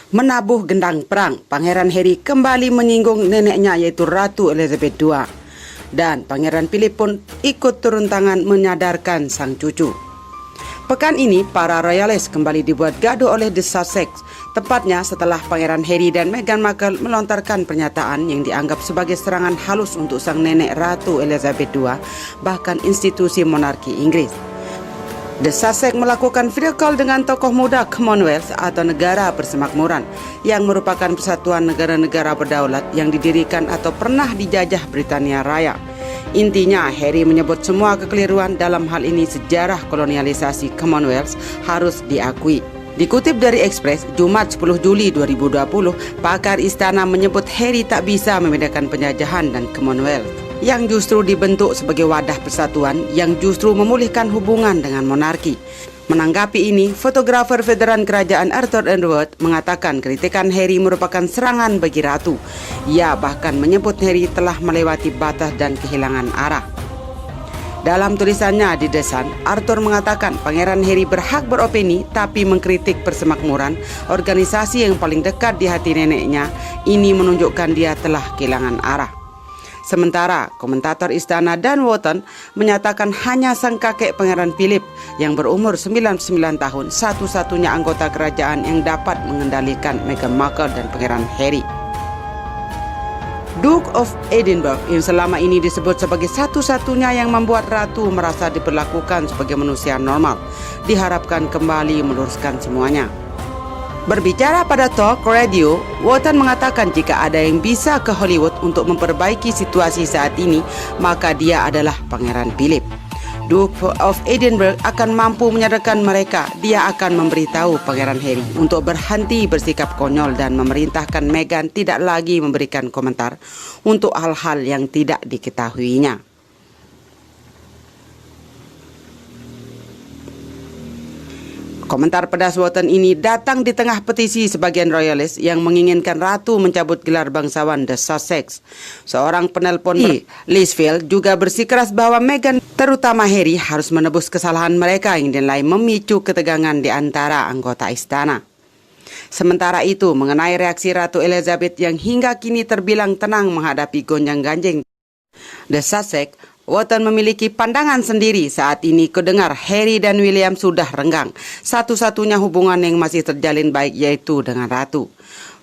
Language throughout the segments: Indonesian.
Menabuh gendang perang, Pangeran Harry kembali menyinggung neneknya yaitu Ratu Elizabeth II. Dan Pangeran Philip pun ikut turun tangan menyadarkan sang cucu. Pekan ini, para royalis kembali dibuat gaduh oleh The Sussex, tepatnya setelah Pangeran Harry dan Meghan Markle melontarkan pernyataan yang dianggap sebagai serangan halus untuk sang nenek Ratu Elizabeth II, bahkan institusi monarki Inggris. The Sussex melakukan video call dengan tokoh muda Commonwealth atau negara persemakmuran yang merupakan persatuan negara-negara berdaulat yang didirikan atau pernah dijajah Britania Raya. Intinya, Harry menyebut semua kekeliruan dalam hal ini sejarah kolonialisasi Commonwealth harus diakui. Dikutip dari Express, Jumat 10 Juli 2020, pakar istana menyebut Harry tak bisa membedakan penjajahan dan Commonwealth, yang justru dibentuk sebagai wadah persatuan yang justru memulihkan hubungan dengan monarki. Menanggapi ini, fotografer veteran kerajaan Arthur Edward mengatakan kritikan Harry merupakan serangan bagi ratu. Ia bahkan menyebut Harry telah melewati batas dan kehilangan arah. Dalam tulisannya di The Sun, Arthur mengatakan Pangeran Harry berhak beropini tapi mengkritik persemakmuran, organisasi yang paling dekat di hati neneknya. Ini menunjukkan dia telah kehilangan arah. Sementara komentator istana Dan Wotton menyatakan hanya sang kakek Pangeran Philip yang berumur 99 tahun satu-satunya anggota kerajaan yang dapat mengendalikan Meghan Markle dan Pangeran Harry. Duke of Edinburgh yang selama ini disebut sebagai satu-satunya yang membuat ratu merasa diperlakukan sebagai manusia normal, diharapkan kembali meluruskan semuanya. Berbicara pada talk radio, Wotton mengatakan jika ada yang bisa ke Hollywood untuk memperbaiki situasi saat ini, maka dia adalah Pangeran Philip. Duke of Edinburgh akan mampu menyadarkan mereka. Dia akan memberitahu Pangeran Harry untuk berhenti bersikap konyol dan memerintahkan Meghan tidak lagi memberikan komentar untuk hal-hal yang tidak diketahuinya. Komentar pedas Wotton ini datang di tengah petisi sebagian royalis yang menginginkan ratu mencabut gelar bangsawan The Sussex. Seorang penelpon di Lichfield juga bersikeras bahwa Meghan, terutama Harry, harus menebus kesalahan mereka yang dinilai memicu ketegangan di antara anggota istana. Sementara itu, mengenai reaksi Ratu Elizabeth yang hingga kini terbilang tenang menghadapi gonjang-ganjing The Sussex, Wotton memiliki pandangan sendiri. Saat ini kedengar Harry dan William sudah renggang. Satu-satunya hubungan yang masih terjalin baik yaitu dengan ratu.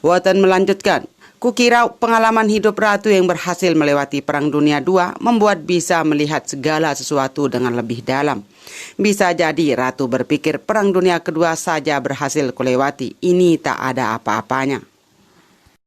Wotton melanjutkan, kukira pengalaman hidup ratu yang berhasil melewati Perang Dunia II membuat bisa melihat segala sesuatu dengan lebih dalam. Bisa jadi ratu berpikir Perang Dunia Kedua saja berhasil kulewati. Ini tak ada apa-apanya.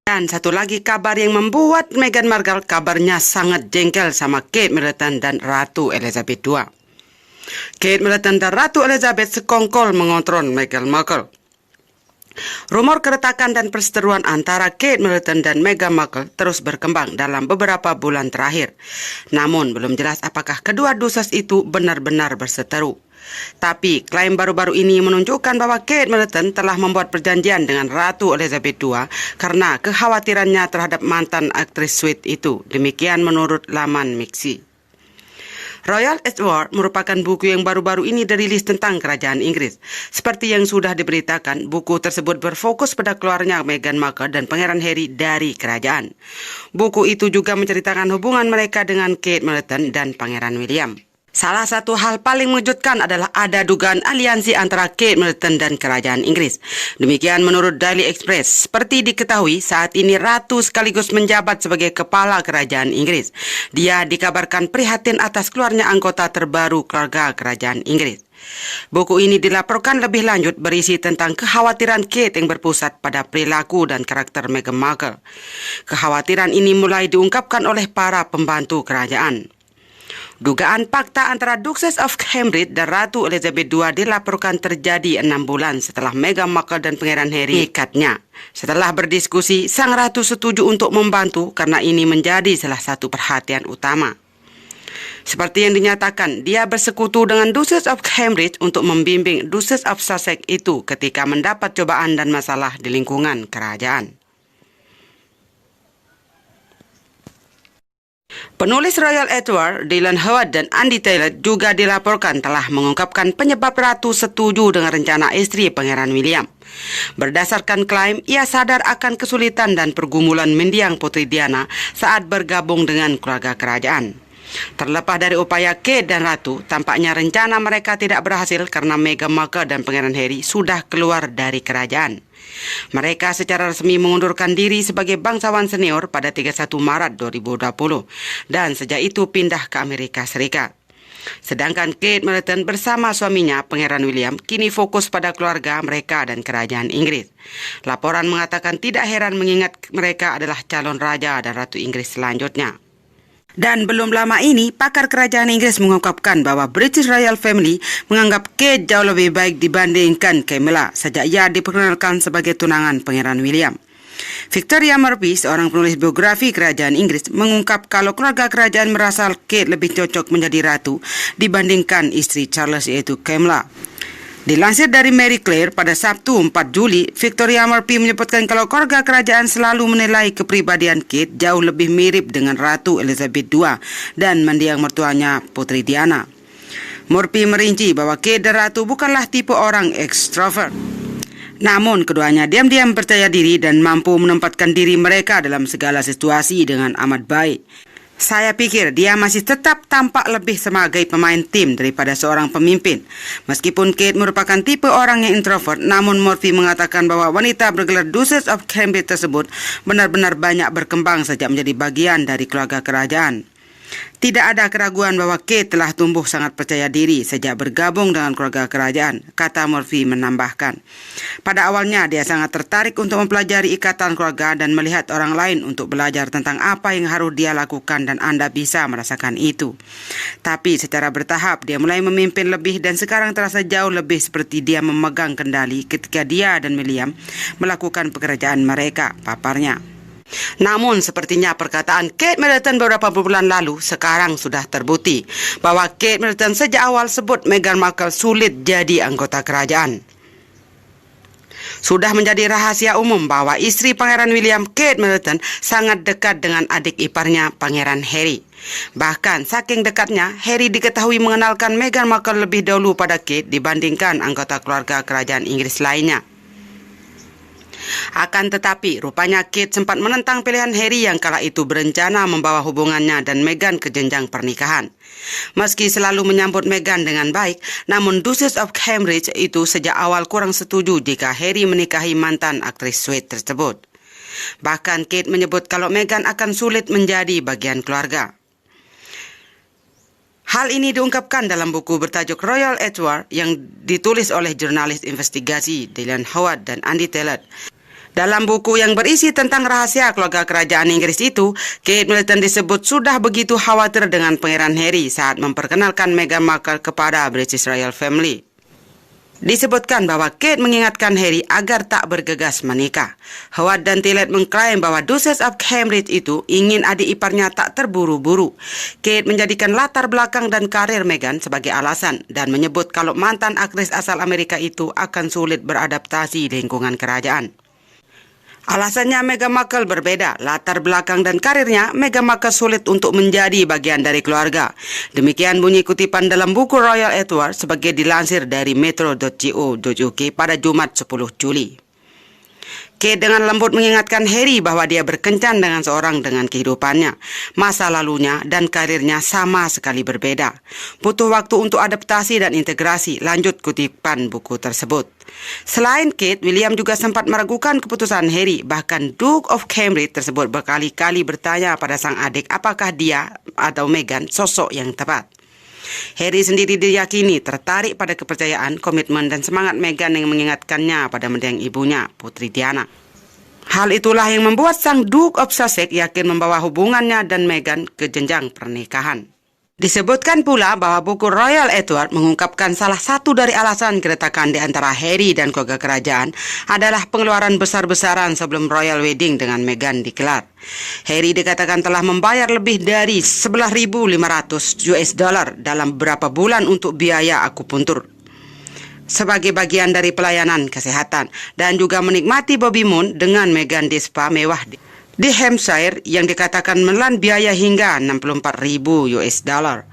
Dan satu lagi kabar yang membuat Meghan Markle kabarnya sangat jengkel sama Kate Middleton dan Ratu Elizabeth II. Kate Middleton dan Ratu Elizabeth sekongkol mengontrol Meghan Markle. Rumor keretakan dan perseteruan antara Kate Middleton dan Meghan Markle terus berkembang dalam beberapa bulan terakhir. Namun belum jelas apakah kedua dusas itu benar-benar berseteru. Tapi klaim baru-baru ini menunjukkan bahwa Kate Middleton telah membuat perjanjian dengan Ratu Elizabeth II karena kekhawatirannya terhadap mantan aktris Sweet itu. Demikian menurut laman Mixi. Royal Edward merupakan buku yang baru-baru ini dirilis tentang kerajaan Inggris. Seperti yang sudah diberitakan, buku tersebut berfokus pada keluarnya Meghan Markle dan Pangeran Harry dari kerajaan. Buku itu juga menceritakan hubungan mereka dengan Kate Middleton dan Pangeran William. Salah satu hal paling mengejutkan adalah ada dugaan aliansi antara Kate Middleton dan kerajaan Inggris. Demikian menurut Daily Express. Seperti diketahui, saat ini ratu sekaligus menjabat sebagai kepala kerajaan Inggris. Dia dikabarkan prihatin atas keluarnya anggota terbaru keluarga kerajaan Inggris. Buku ini dilaporkan lebih lanjut berisi tentang kekhawatiran Kate yang berpusat pada perilaku dan karakter Meghan Markle. Kekhawatiran ini mulai diungkapkan oleh para pembantu kerajaan. Dugaan fakta antara Duchess of Cambridge dan Ratu Elizabeth II dilaporkan terjadi 6 bulan setelah Meghan Markle dan Pangeran Harry ikatnya. Setelah berdiskusi, sang ratu setuju untuk membantu karena ini menjadi salah satu perhatian utama. Seperti yang dinyatakan, dia bersekutu dengan Duchess of Cambridge untuk membimbing Duchess of Sussex itu ketika mendapat cobaan dan masalah di lingkungan kerajaan. Penulis Royal Edward, Dylan Howard dan Andy Taylor juga dilaporkan telah mengungkapkan penyebab Ratu setuju dengan rencana istri Pangeran William. Berdasarkan klaim, ia sadar akan kesulitan dan pergumulan mendiang Putri Diana saat bergabung dengan keluarga kerajaan. Terlepas dari upaya Kate dan Ratu, tampaknya rencana mereka tidak berhasil karena Meghan Markle dan Pangeran Harry sudah keluar dari kerajaan. Mereka secara resmi mengundurkan diri sebagai bangsawan senior pada 31 Maret 2020 dan sejak itu pindah ke Amerika Serikat. Sedangkan Kate Middleton bersama suaminya, Pangeran William, kini fokus pada keluarga mereka dan kerajaan Inggris. Laporan mengatakan tidak heran mengingat mereka adalah calon raja dan ratu Inggris selanjutnya. Dan belum lama ini, pakar kerajaan Inggris mengungkapkan bahwa British Royal Family menganggap Kate jauh lebih baik dibandingkan Camilla sejak ia diperkenalkan sebagai tunangan Pangeran William. Victoria Murphy, seorang penulis biografi kerajaan Inggris, mengungkap kalau keluarga kerajaan merasa Kate lebih cocok menjadi ratu dibandingkan istri Charles yaitu Camilla. Dilansir dari Marie Claire pada Sabtu 4 Juli, Victoria Murphy menyebutkan kalau keluarga kerajaan selalu menilai kepribadian Kate jauh lebih mirip dengan Ratu Elizabeth II dan mendiang mertuanya Putri Diana. Murphy merinci bahwa Kate dan Ratu bukanlah tipe orang ekstrovert. Namun keduanya diam-diam percaya diri dan mampu menempatkan diri mereka dalam segala situasi dengan amat baik. Saya pikir dia masih tetap tampak lebih sebagai pemain tim daripada seorang pemimpin. Meskipun Kate merupakan tipe orang yang introvert, namun Murphy mengatakan bahwa wanita bergelar Duchess of Cambridge tersebut benar-benar banyak berkembang sejak menjadi bagian dari keluarga kerajaan. Tidak ada keraguan bahwa Kate telah tumbuh sangat percaya diri sejak bergabung dengan keluarga kerajaan, kata Murphy menambahkan. Pada awalnya dia sangat tertarik untuk mempelajari ikatan keluarga dan melihat orang lain untuk belajar tentang apa yang harus dia lakukan dan Anda bisa merasakan itu. Tapi secara bertahap dia mulai memimpin lebih dan sekarang terasa jauh lebih seperti dia memegang kendali ketika dia dan William melakukan pekerjaan mereka, paparnya. Namun sepertinya perkataan Kate Middleton beberapa bulan lalu sekarang sudah terbukti bahwa Kate Middleton sejak awal sebut Meghan Markle sulit jadi anggota kerajaan. Sudah menjadi rahasia umum bahwa istri Pangeran William, Kate Middleton, sangat dekat dengan adik iparnya Pangeran Harry. Bahkan saking dekatnya, Harry diketahui mengenalkan Meghan Markle lebih dahulu pada Kate dibandingkan anggota keluarga kerajaan Inggris lainnya. Akan tetapi, rupanya Kate sempat menentang pilihan Harry yang kala itu berencana membawa hubungannya dan Meghan ke jenjang pernikahan. Meski selalu menyambut Meghan dengan baik, namun Duchess of Cambridge itu sejak awal kurang setuju jika Harry menikahi mantan aktris Sweet tersebut. Bahkan Kate menyebut kalau Meghan akan sulit menjadi bagian keluarga. Hal ini diungkapkan dalam buku bertajuk Royal Edward yang ditulis oleh jurnalis investigasi Dylan Howard dan Andy Taylor. Dalam buku yang berisi tentang rahasia keluarga kerajaan Inggris itu, Kate Middleton disebut sudah begitu khawatir dengan Pangeran Harry saat memperkenalkan Meghan Markle kepada British Royal Family. Disebutkan bahwa Kate mengingatkan Harry agar tak bergegas menikah. Howard dan Taylor mengklaim bahwa Duchess of Cambridge itu ingin adik iparnya tak terburu-buru. Kate menjadikan latar belakang dan karir Meghan sebagai alasan dan menyebut kalau mantan aktris asal Amerika itu akan sulit beradaptasi di lingkungan kerajaan. Alasannya Meghan Markle berbeda, latar belakang dan karirnya Meghan Markle sulit untuk menjadi bagian dari keluarga. Demikian bunyi kutipan dalam buku Royal Edward sebagai dilansir dari metro.co.uk pada Jumat 10 Juli. Kate dengan lembut mengingatkan Harry bahwa dia berkencan dengan seorang dengan kehidupannya, masa lalunya dan karirnya sama sekali berbeda. Butuh waktu untuk adaptasi dan integrasi, lanjut kutipan buku tersebut. Selain Kate, William juga sempat meragukan keputusan Harry. Bahkan Duke of Cambridge tersebut berkali-kali bertanya pada sang adik apakah dia atau Meghan sosok yang tepat. Harry sendiri diyakini tertarik pada kepercayaan, komitmen dan semangat Meghan yang mengingatkannya pada mendiang ibunya, Putri Diana. Hal itulah yang membuat sang Duke of Sussex yakin membawa hubungannya dan Meghan ke jenjang pernikahan. Disebutkan pula bahwa buku Royal Edward mengungkapkan salah satu dari alasan keretakan di antara Harry dan keluarga kerajaan adalah pengeluaran besar-besaran sebelum Royal Wedding dengan Meghan digelar. Harry dikatakan telah membayar lebih dari 11.500 US dollar dalam beberapa bulan untuk biaya akupuntur sebagai bagian dari pelayanan kesehatan dan juga menikmati Bobby Moon dengan Meghan di spa mewah di Hampshire yang dikatakan menelan biaya hingga 64.000 US dollar.